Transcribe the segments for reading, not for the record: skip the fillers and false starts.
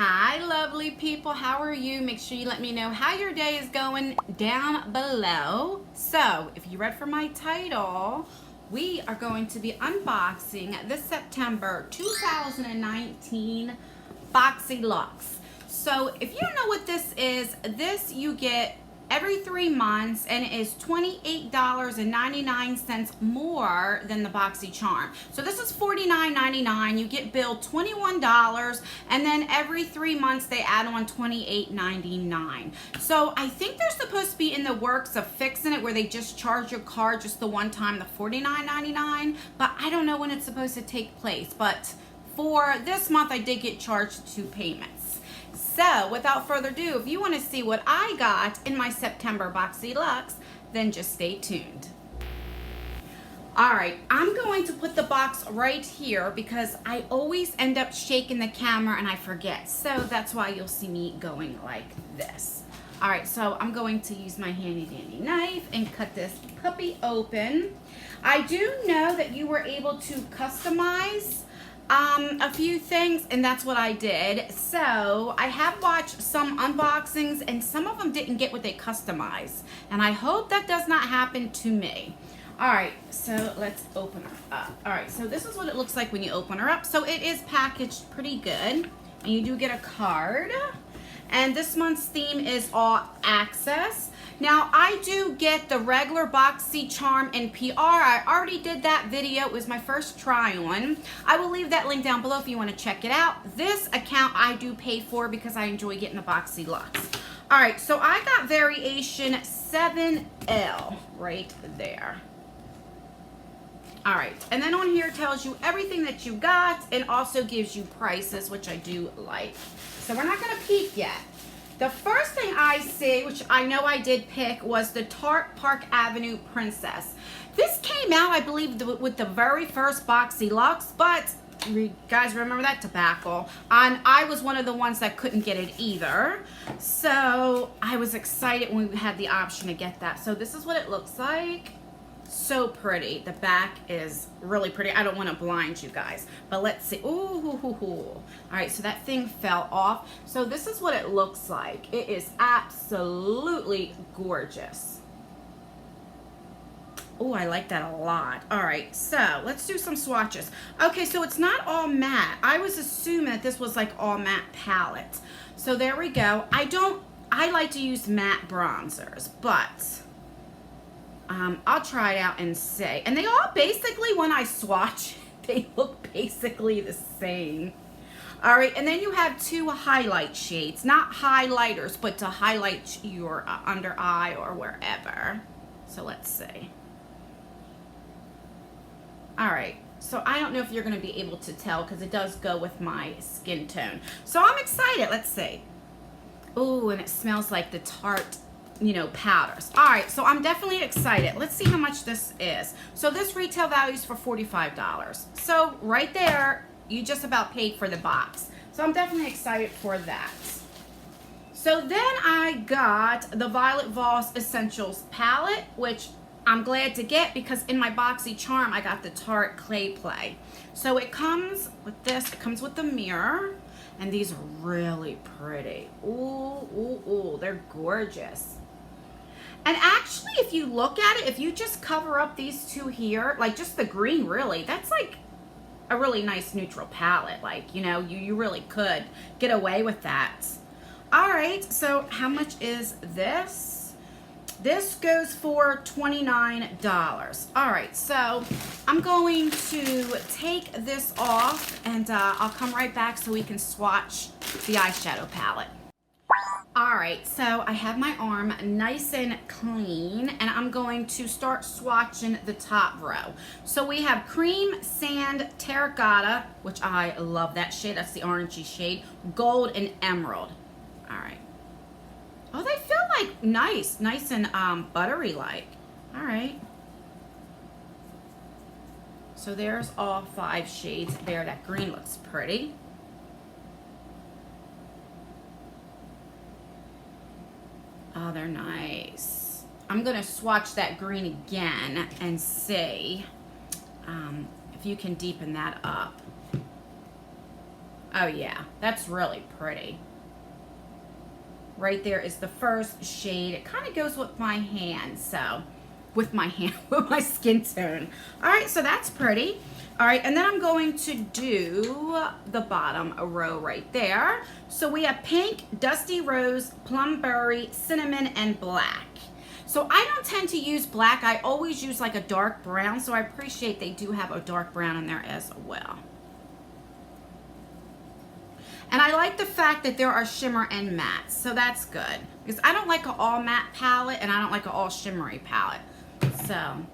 Hi, lovely people. How are you? Make sure you let me know how your day is going down below. So, if you read from my title, we are going to be unboxing this September 2019 BOXYLUXE. So, if you don't know what this is, this you get every 3 months, and it is $28.99 more than the BoxyCharm. So this is $49.99. You get billed $21, and then every 3 months they add on $28.99. So I think they're supposed to be in the works of fixing it where they just charge your card just the one time, the $49.99, but I don't know when it's supposed to take place. But for this month I did get charged 2 payments. So, without further ado, if you want to see what I got in my September BOXYLUXE, then just stay tuned. Alright, I'm going to put the box right here because I always end up shaking the camera and I forget. So, that's why you'll see me going like this. Alright, so I'm going to use my handy dandy knife and cut this puppy open. I do know that you were able to customize a few things, and that's what I did. So I have watched some unboxings and some of them didn't get what they customized, and I hope that does not happen to me. Alright, so let's open her up. Alright, so this is what it looks like when you open her up. So it is packaged pretty good, and you do get a card, and this month's theme is all access. Now, I do get the regular BoxyCharm and PR. I already did that video. It was my first try on. I will leave that link down below if you want to check it out. This account I do pay for because I enjoy getting the BOXYLUXE. All right, so I got variation 7L right there. All right, and then on here it tells you everything that you got and also gives you prices, which I do like. So we're not going to peek yet. The first thing I see, which I know I did pick, was the Tarte Park Avenue Princess. This came out, I believe, with the very first BOXYLUXE, but you guys remember that debacle? And I was one of the ones that couldn't get it either. So I was excited when we had the option to get that. So this is what it looks like. So pretty. The back is really pretty. I don't want to blind you guys, but let's see. Ooh, all right, so that thing fell off. So this is what it looks like. It is absolutely gorgeous. Oh, I like that a lot. All right, so let's do some swatches. Okay, so it's not all matte. I was assuming that this was like all matte palette. So there we go. I like to use matte bronzers, but I'll try it out and see. And they all basically, when I swatch, they look basically the same. All right, and then you have 2 highlight shades. Not highlighters, but to highlight your under eye or wherever. So let's see. All right, so I don't know if you're going to be able to tell because it does go with my skin tone. So I'm excited. Let's see. Ooh, and it smells like the Tarte, you know, powders. All right, so I'm definitely excited. Let's see how much this is. So this retail value is for $45. So right there, you just about paid for the box. So I'm definitely excited for that. So then I got the Violet Voss Essentials palette, which I'm glad to get because in my BoxyCharm, I got the Tarte Clay Play. So it comes with this. It comes with the mirror. And these are really pretty. Ooh, ooh, ooh, they're gorgeous. And actually, if you look at it, if you just cover up these 2 here, like just the green, really, that's like a really nice neutral palette. Like, you know, you really could get away with that. All right, so how much is this? This goes for $29. All right, so I'm going to take this off and I'll come right back so we can swatch the eyeshadow palette. All right, so I have my arm nice and clean, and I'm going to start swatching the top row. So we have Cream Sand Terracotta, which I love that shade. That's the orangey shade. Gold and Emerald. All right. Oh, they feel like nice and buttery like. All right. So there's all 5 shades there. That green looks pretty. Oh, they're nice. I'm gonna swatch that green again and see if you can deepen that up. Oh yeah, that's really pretty. Right there is the first shade. It kind of goes with my hand, so with my hand, with my skin tone. All right, so that's pretty. All right, and then I'm going to do the bottom row right there. So we have pink, dusty rose, plum berry, cinnamon, and black. So I don't tend to use black. I always use like a dark brown, so I appreciate they do have a dark brown in there as well. And I like the fact that there are shimmer and mattes, so that's good. Because I don't like an all matte palette, and I don't like an all shimmery palette. So,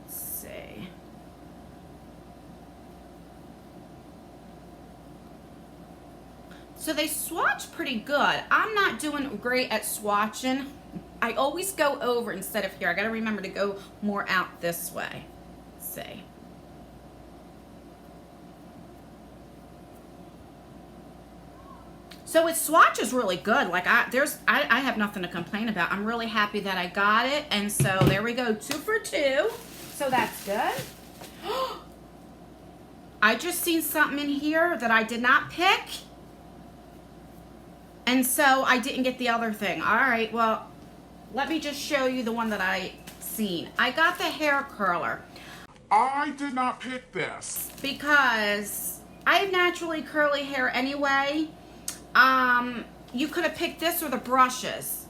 let's see. So they swatch pretty good. I'm not doing great at swatching. I always go over instead of here. I gotta remember to go more out this way. Let's see. So it swatches really good. Like I have nothing to complain about. I'm really happy that I got it. And so there we go, 2 for 2. So that's good. I just seen something in here that I did not pick. And so I didn't get the other thing. All right, well, let me just show you the one that I seen. I got the hair curler. I did not pick this. Because I have naturally curly hair anyway. You could have picked this or the brushes.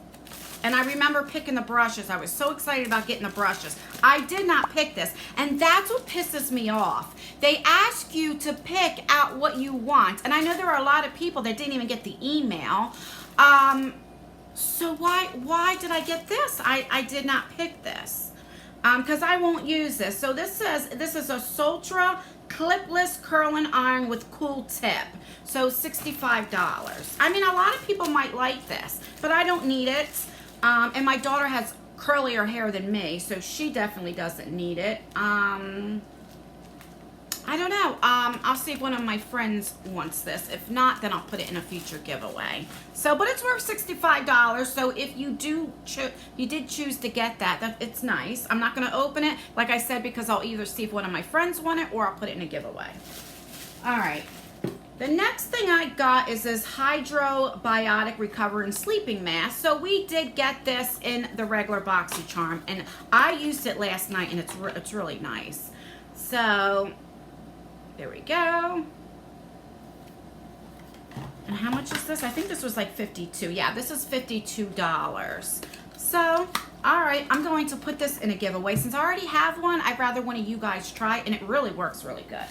And I remember picking the brushes. I was so excited about getting the brushes. I did not pick this. And that's what pisses me off. They ask you to pick out what you want. And I know there are a lot of people that didn't even get the email. So why did I get this? I did not pick this. Because I won't use this. So this says, this is a Sultra clipless curling iron with cool tip. So $65. I mean, a lot of people might like this, but I don't need it. And my daughter has curlier hair than me, so she definitely doesn't need it. I don't know. I'll see if one of my friends wants this. If not, then I'll put it in a future giveaway. So, but it's worth $65. So if you did choose to get that, it's nice. I'm not going to open it, like I said, because I'll either see if one of my friends want it or I'll put it in a giveaway. All right. The next thing I got is this Biotic Recover and Sleeping Mask. So we did get this in the regular BoxyCharm, and I used it last night, and it's really nice. So there we go. And how much is this? I think this was like $52. Yeah, this is $52. So, all right, I'm going to put this in a giveaway. Since I already have one, I'd rather one of you guys try it, and it really works really good.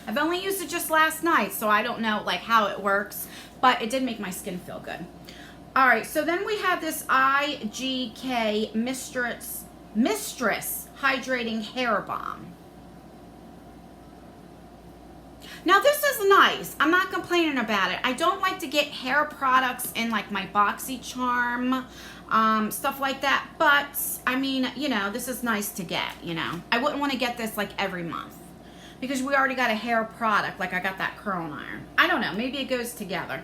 I've only used it just last night, so I don't know like how it works, but it did make my skin feel good. All right, so then we have this IGK Mistress Hydrating Hair Balm. Now this is nice. I'm not complaining about it. I don't like to get hair products in like my BoxyCharm, stuff like that. But I mean, you know, this is nice to get, you know. I wouldn't want to get this like every month because we already got a hair product. Like I got that curling iron. I don't know. Maybe it goes together.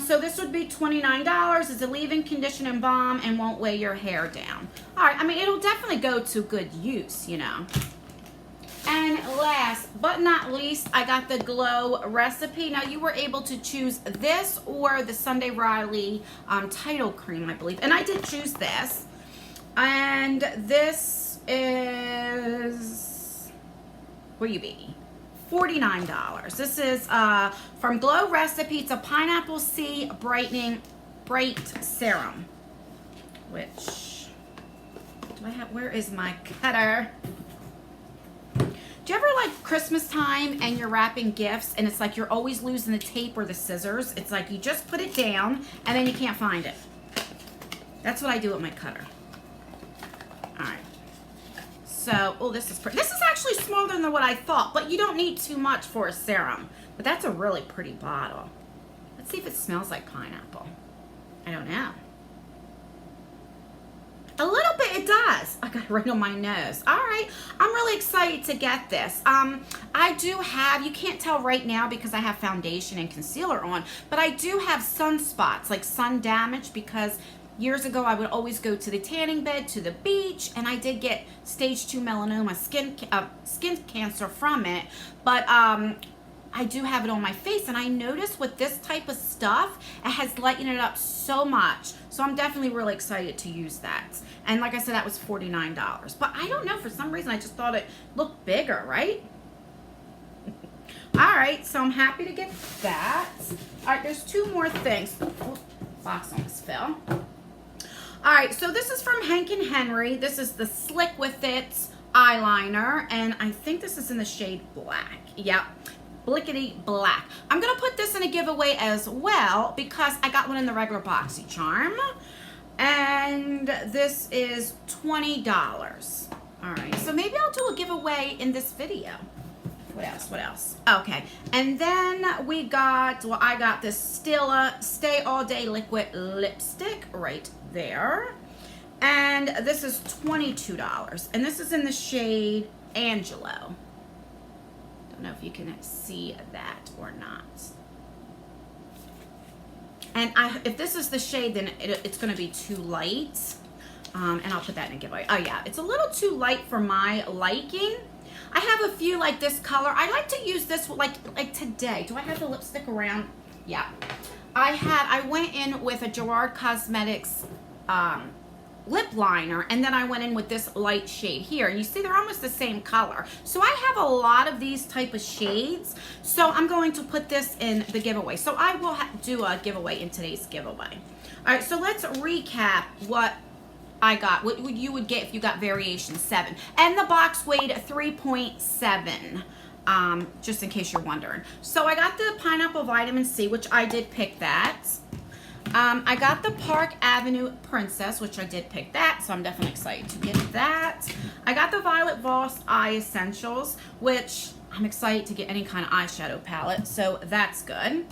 So this would be $29. It's a leave-in conditioning balm and won't weigh your hair down. All right. I mean, it'll definitely go to good use, you know. And last but not least, I got the Glow recipe. Now you were able to choose this or the Sunday Riley Title Cream, I believe. And I did choose this. And this is, what do you be? $49. This is from Glow Recipe. It's a Pineapple C Brightening Bright Serum. Which, do I have, where is my cutter? Do you ever like Christmas time and you're wrapping gifts and it's like you're always losing the tape or the scissors? It's like you just put it down and then you can't find it. That's what I do with my cutter. All right. So, oh, this is pretty. This is actually smaller than what I thought, but you don't need too much for a serum. But that's a really pretty bottle. Let's see if it smells like pineapple. I don't know. A little bit it does. I got it right on my nose. All right, I'm really excited to get this. I do have, you can't tell right now because I have foundation and concealer on, but I do have sunspots, like sun damage, because years ago I would always go to the tanning bed, to the beach, and I did get stage 2 melanoma, skin cancer from it. But I do have it on my face, and I noticed with this type of stuff, it has lightened it up so much. So I'm definitely really excited to use that. And like I said, that was $49. But I don't know, for some reason, I just thought it looked bigger, right? All right, so I'm happy to get that. All right, there's two more things. Oh, box almost fell. All right, so this is from Rankin Henry. This is the Slick With It eyeliner, and I think this is in the shade black. Yep, Blickety Black. I'm gonna put this in a giveaway as well because I got one in the regular BoxyCharm, and this is $20. All right, so maybe I'll do a giveaway in this video. What else? What else? Okay, and then we got, well, I got this Stila Stay All Day Liquid Lipstick right there. And this is $22. And this is in the shade Angelo. Don't know if you can see that or not. And if this is the shade, then it's going to be too light. And I'll put that in a giveaway. Oh, yeah. It's a little too light for my liking. I have a few like this color. I like to use this like today. Do I have the lipstick around? Yeah. I went in with a Gerard Cosmetics lip liner, and then I went in with this light shade here. You see they're almost the same color. So I have a lot of these type of shades. So I'm going to put this in the giveaway. So I will do a giveaway in today's giveaway. All right, so let's recap what I got, what you would get if you got variation 7. And the box weighed 3.7, just in case you're wondering. So I got the Pineapple Vitamin C, which I did pick that. I got the Park Avenue Princess, which I did pick that, so I'm definitely excited to get that. I got the Violet Voss Eye Essentials, which I'm excited to get any kind of eyeshadow palette, so that's good.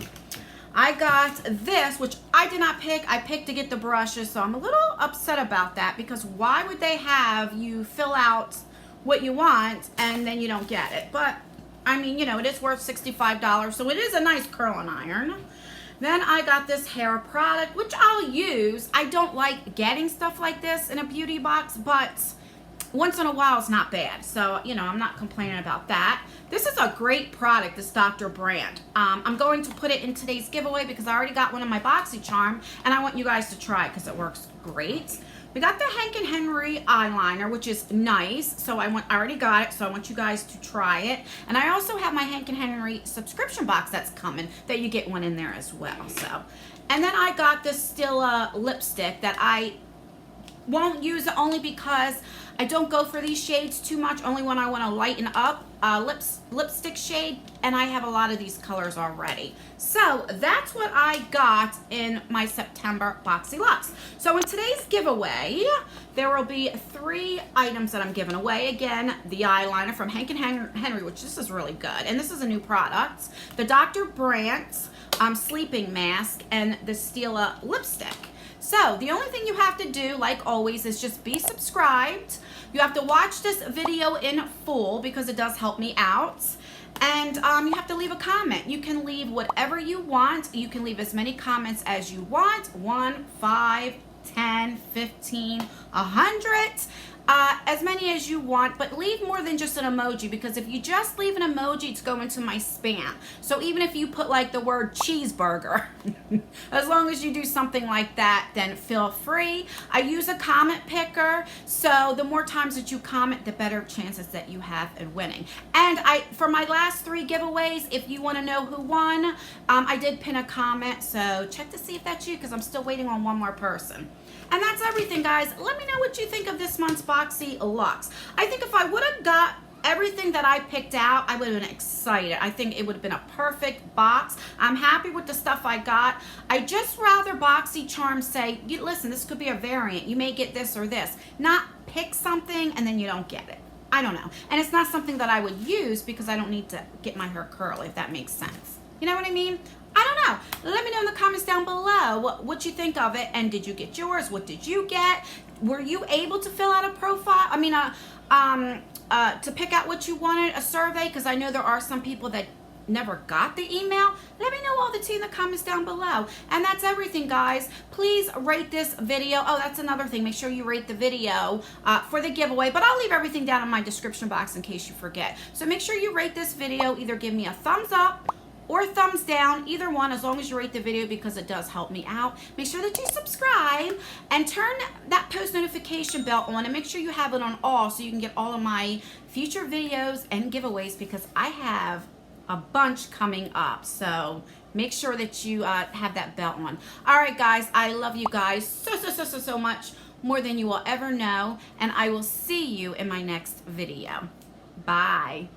I got this, which I did not pick. I picked to get the brushes, so I'm a little upset about that because why would they have you fill out what you want and then you don't get it? But, I mean, you know, it is worth $65, so it is a nice curling iron. Then I got this hair product, which I'll use. I don't like getting stuff like this in a beauty box, but once in a while it's not bad. So, you know, I'm not complaining about that. This is a great product, this Dr. brand. I'm going to put it in today's giveaway because I already got one in my BoxyCharm, and I want you guys to try it because it works great. We got the Rankin Henry eyeliner, which is nice. So I already got it, so I want you guys to try it. And I also have my Rankin Henry subscription box that's coming that you get one in there as well. So, and then I got this Stila lipstick that I won't use it only because I don't go for these shades too much, only when I want to lighten up lipstick shade, and I have a lot of these colors already. So that's what I got in my September BoxyLuxe. So in today's giveaway, there will be 3 items that I'm giving away. Again, the eyeliner from Rankin Henry, which this is really good, and this is a new product. The Dr. Brandt sleeping mask, and the Stila lipstick. So the only thing you have to do, like always, is just be subscribed. You have to watch this video in full because it does help me out. And you have to leave a comment. You can leave whatever you want. You can leave as many comments as you want. 1, 5, 10, 15, 100. As many as you want, but leave more than just an emoji, because if you just leave an emoji, it's going to my spam. So even if you put like the word cheeseburger, as long as you do something like that, then feel free. I use a comment picker, so the more times that you comment, the better chances that you have in winning. And for my last 3 giveaways, if you want to know who won, I did pin a comment, so check to see if that's you, because I'm still waiting on one more person. And that's everything, guys. Let me know what you think of this month's BoxyLuxe. I think if I would have got everything that I picked out, I would have been excited. I think it would have been a perfect box. I'm happy with the stuff I got. I just rather BoxyCharm say, listen, this could be a variant. You may get this or this. Not pick something and then you don't get it. I don't know. And it's not something that I would use because I don't need to get my hair curly, if that makes sense. You know what I mean? I don't know. Let me know in the comments down below what you think of it, and did you get yours? What did you get? Were you able to fill out a profile? I mean, to pick out what you wanted, a survey, because I know there are some people that never got the email. Let me know all the tea in the comments down below. And that's everything, guys. Please rate this video. Oh, that's another thing. Make sure you rate the video for the giveaway, but I'll leave everything down in my description box in case you forget. So make sure you rate this video. Either give me a thumbs up or thumbs down, either one, as long as you rate the video, because it does help me out. Make sure that you subscribe and turn that post notification bell on, and make sure you have it on all so you can get all of my future videos and giveaways, because I have a bunch coming up. So make sure that you have that bell on. All right, guys, I love you guys so much, more than you will ever know, and I will see you in my next video. Bye.